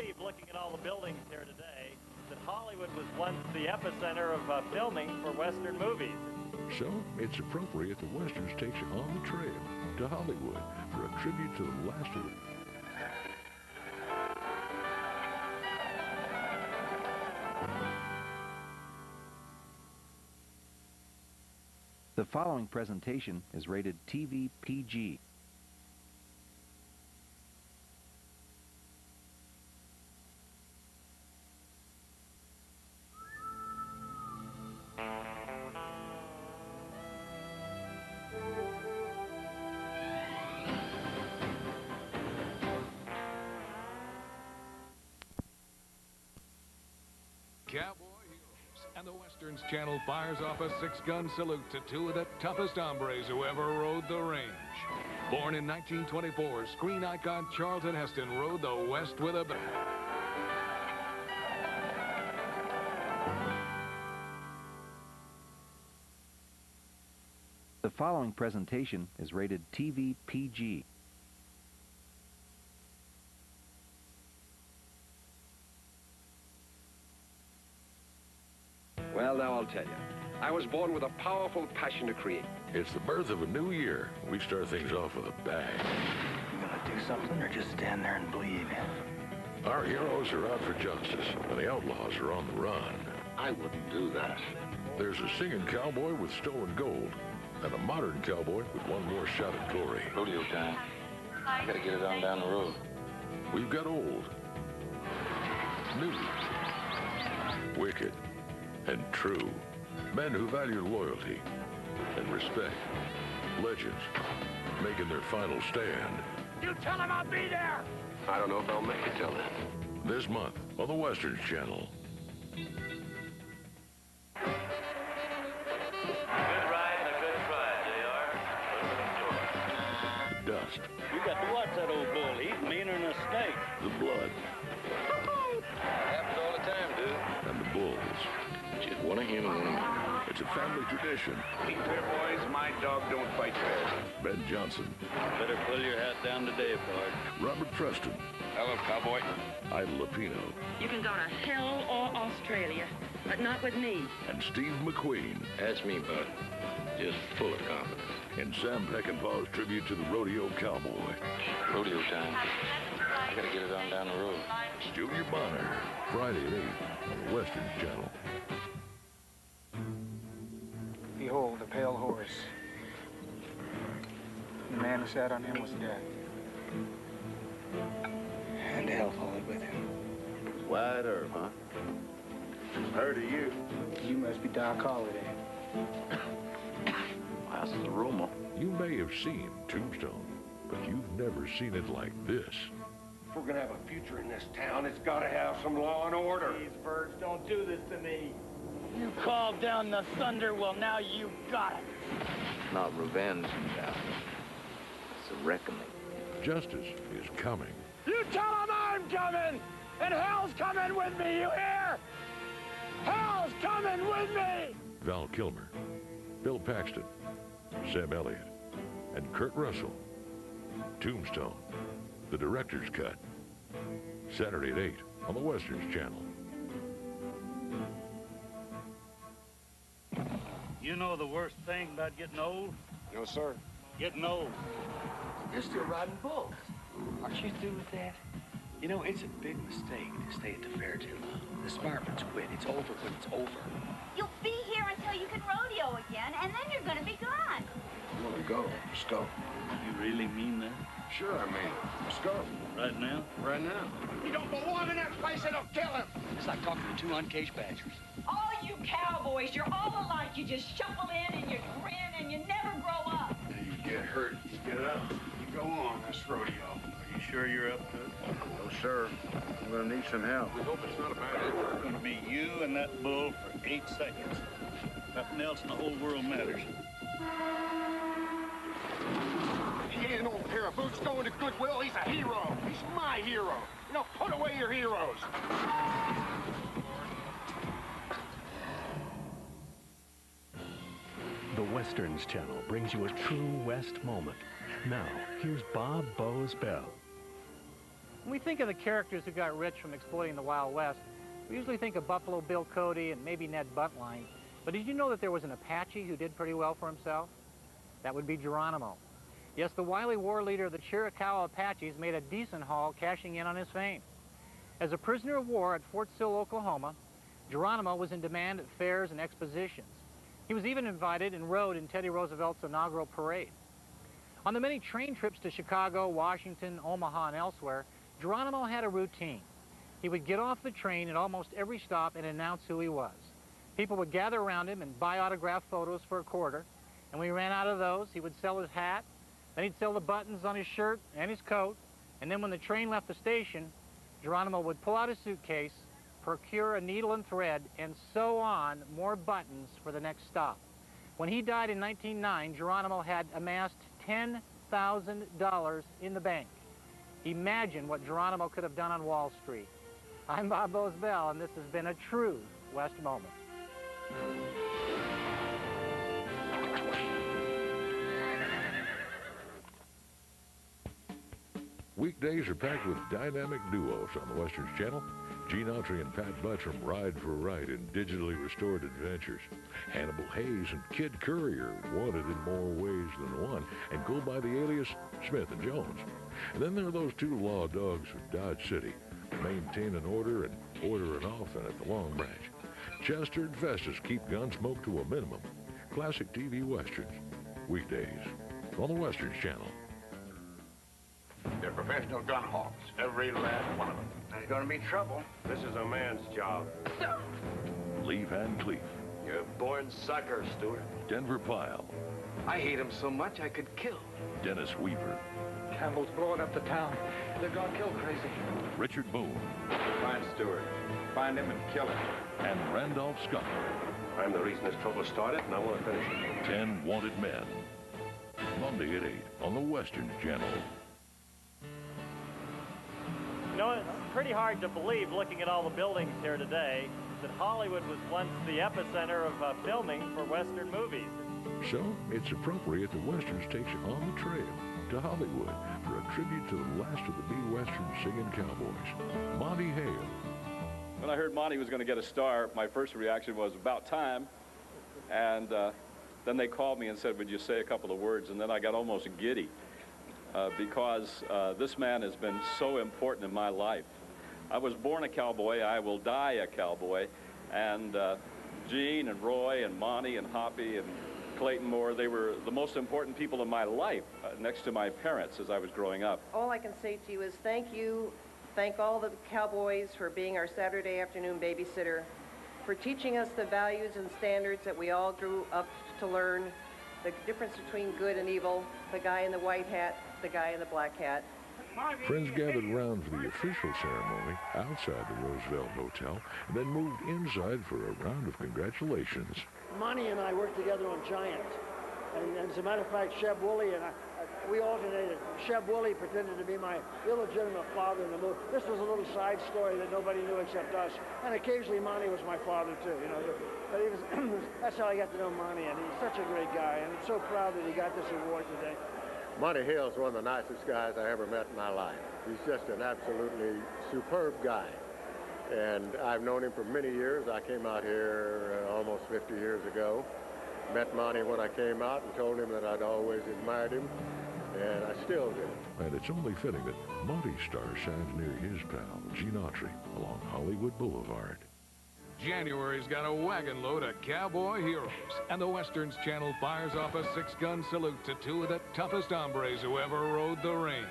believe, looking at all the buildings here today, that Hollywood was once the epicenter of filming for Western movies. So, it's appropriate that Westerns takes you on the trail to Hollywood for a tribute to the last of the... The following presentation is rated TV PG. Cowboy Heroes, and the Westerns Channel fires off a 6-gun salute to 2 of the toughest hombres who ever rode the range. Born in 1924, screen icon Charlton Heston rode the West with a bang. The following presentation is rated TV PG. Well, now I'll tell you. I was born with a powerful passion to create. It's the birth of a new year. We start things off with a bang. You gonna do something or just stand there and bleed? Our heroes are out for justice, and the outlaws are on the run. I wouldn't do that. There's a singing cowboy with stolen gold, and a modern cowboy with one more shot at glory. Rodeo time. I gotta get it on down the road. We've got old, new, wicked, and true. Men who value loyalty and respect. Legends making their final stand. You tell him I'll be there! I don't know if I'll make it till then. This month on the Westerns Channel. Good ride and a good try, JR. Dust. You got to watch that old bull. He's meaner than a snake. The blood. Happens all the time, dude. And the bulls. Just one of him and one of me. It's a family tradition. Be fair, boys. My dog don't fight fair. Ben Johnson. Better pull your hat down today, Bard. Robert Preston. Hello, cowboy. Ida Lupino. You can go to hell or Australia, but not with me. And Steve McQueen. That's me, bud. Just full of confidence. In Sam Peckinpah's tribute to the rodeo cowboy. Rodeo time. I gotta get it on down the road. Junior Bonner. Friday at 8 on the Westerns Channel. Behold, a pale horse. The man who sat on him was dead. And hell followed with him. Wide Earth, huh? Heard of you. You must be Doc Holliday. That's the rumor. You may have seen Tombstone, but you've never seen it like this. If we're gonna have a future in this town, it's gotta have some law and order. These birds don't do this to me. You called down the thunder, well, now you got it. It's not revenge, Doc. It's a reckoning. Justice is coming. You tell him I'm coming, and hell's coming with me, you hear? Hell's coming with me! Val Kilmer, Bill Paxton, Sam Elliott, and Kurt Russell. Tombstone, the director's cut. Saturday at 8 on the Westerns Channel. You know the worst thing about getting old? No, sir. Getting old. You're still riding bulls. Aren't you through with that? You know, it's a big mistake to stay at the fair too long. The smart ones quit. It's over when it's over. You'll be here until you can rodeo again, and then you're gonna be gone. You wanna go? Let's go. You really mean that? Sure, I mean it. Let's go. Right now? Right now. You don't belong in that place. It'll kill him. It's like talking to 2 uncaged badgers. All you cowboys, you're all alike. You just shuffle in and you grin and you never grow up. You get hurt, you get up. You go on this rodeo. Are you sure you're up to it? No, sir. I'm gonna need some help. We hope it's not a bad idea. It's gonna be you and that bull for 8 seconds. Nothing else in the whole world matters. He ain't an old pair of boots going to Goodwill. He's a hero. He's my hero. You know, put away your heroes. The Westerns Channel brings you a true West moment. Now, here's Bob Bose Bell. When we think of the characters who got rich from exploiting the Wild West, we usually think of Buffalo Bill Cody and maybe Ned Buntline. But did you know that there was an Apache who did pretty well for himself? That would be Geronimo. Yes, the wily war leader of the Chiricahua Apaches made a decent haul cashing in on his fame. As a prisoner of war at Fort Sill, Oklahoma, Geronimo was in demand at fairs and expositions. He was even invited and rode in Teddy Roosevelt's inaugural parade. On the many train trips to Chicago, Washington, Omaha, and elsewhere, Geronimo had a routine. He would get off the train at almost every stop and announce who he was. People would gather around him and buy autographed photos for a quarter, and when he ran out of those, he would sell his hat, then he'd sell the buttons on his shirt and his coat, and then when the train left the station, Geronimo would pull out his suitcase, procure a needle and thread, and sew on more buttons for the next stop. When he died in 1909, Geronimo had amassed $10,000 in the bank. Imagine what Geronimo could have done on Wall Street. I'm Bob Bosbell, and this has been a true West moment. Weekdays are packed with dynamic duos on the Westerns Channel. Gene Autry and Pat Buttram ride for a ride in digitally restored adventures. Hannibal Hayes and Kid Courier, wanted in more ways than one, and go by the alias Smith and Jones. And then there are those two law dogs of Dodge City, maintaining order and ordering often at the Long Branch. Chester and Festus keep Gunsmoke to a minimum. Classic TV Westerns, weekdays on the Westerns Channel. They're professional gun hawks, every last one of them. There's gonna be trouble. This is a man's job. Lee Van Cleef. You're a born sucker, Stewart. Denver Pyle. I hate him so much I could kill. Dennis Weaver. Campbell's blowing up the town. They're gone kill crazy. Richard Boone. Find Stewart. Find him and kill him. And Randolph Scott. I'm the reason this trouble started, and I want to finish it. 10 Wanted Men. Monday at 8 on the Westerns Channel. You know, it's pretty hard to believe, looking at all the buildings here today, that Hollywood was once the epicenter of filming for Western movies. So, it's appropriate that Westerns takes you on the trail to Hollywood for a tribute to the last of the B-Western singing cowboys, Monty Hale. When I heard Monty was going to get a star, my first reaction was about time. And then they called me and said, would you say a couple of words? And then I got almost giddy. Because this man has been so important in my life. I was born a cowboy, I will die a cowboy, and Gene and Roy and Monty and Hoppy and Clayton Moore, they were the most important people in my life, next to my parents as I was growing up. All I can say to you is thank you, thank all the cowboys for being our Saturday afternoon babysitter, for teaching us the values and standards that we all grew up to learn, the difference between good and evil, the guy in the white hat, the guy in the black hat. Friends gathered around for the official ceremony outside the Roosevelt Hotel, and then moved inside for a round of congratulations. Monty and I worked together on Giant. And as a matter of fact, Sheb Woolley and we alternated. Sheb Woolley pretended to be my illegitimate father in the movie. This was a little side story that nobody knew except us. And occasionally Monty was my father too, you know. But he was, that's how I got to know Monty, and he's such a great guy. And I'm so proud that he got this award today. Monty Hale's one of the nicest guys I ever met in my life. He's just an absolutely superb guy. And I've known him for many years. I came out here almost 50 years ago. Met Monty when I came out and told him that I'd always admired him, and I still do. And it's only fitting that Monty's star shines near his pal, Gene Autry, along Hollywood Boulevard. January's got a wagon load of cowboy heroes, and the Westerns Channel fires off a 6-gun salute to two of the toughest hombres who ever rode the range.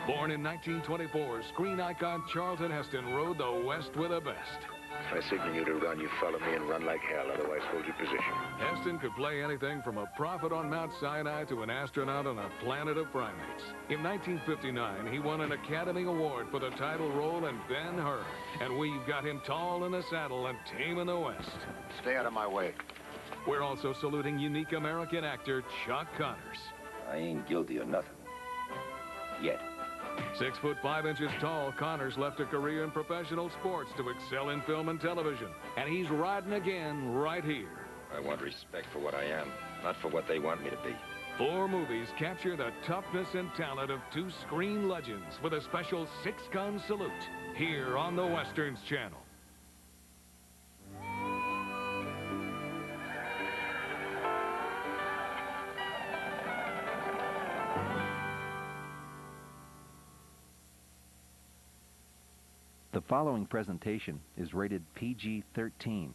Born in 1924, screen icon Charlton Heston rode the West with the best. If I signal you to run, you follow me and run like hell, otherwise hold your position. Heston could play anything from a prophet on Mount Sinai to an astronaut on a planet of primates. In 1959, he won an Academy Award for the title role in Ben-Hur. And we've got him tall in the saddle and taming the West. Stay out of my way. We're also saluting unique American actor Chuck Connors. I ain't guilty of nothing. Yet. 6 foot 5 inches tall, Connors left a career in professional sports to excel in film and television. And he's riding again right here. I want respect for what I am, not for what they want me to be. 4 movies capture the toughness and talent of 2 screen legends with a special 6-gun salute here on the Westerns Channel. The following presentation is rated PG-13.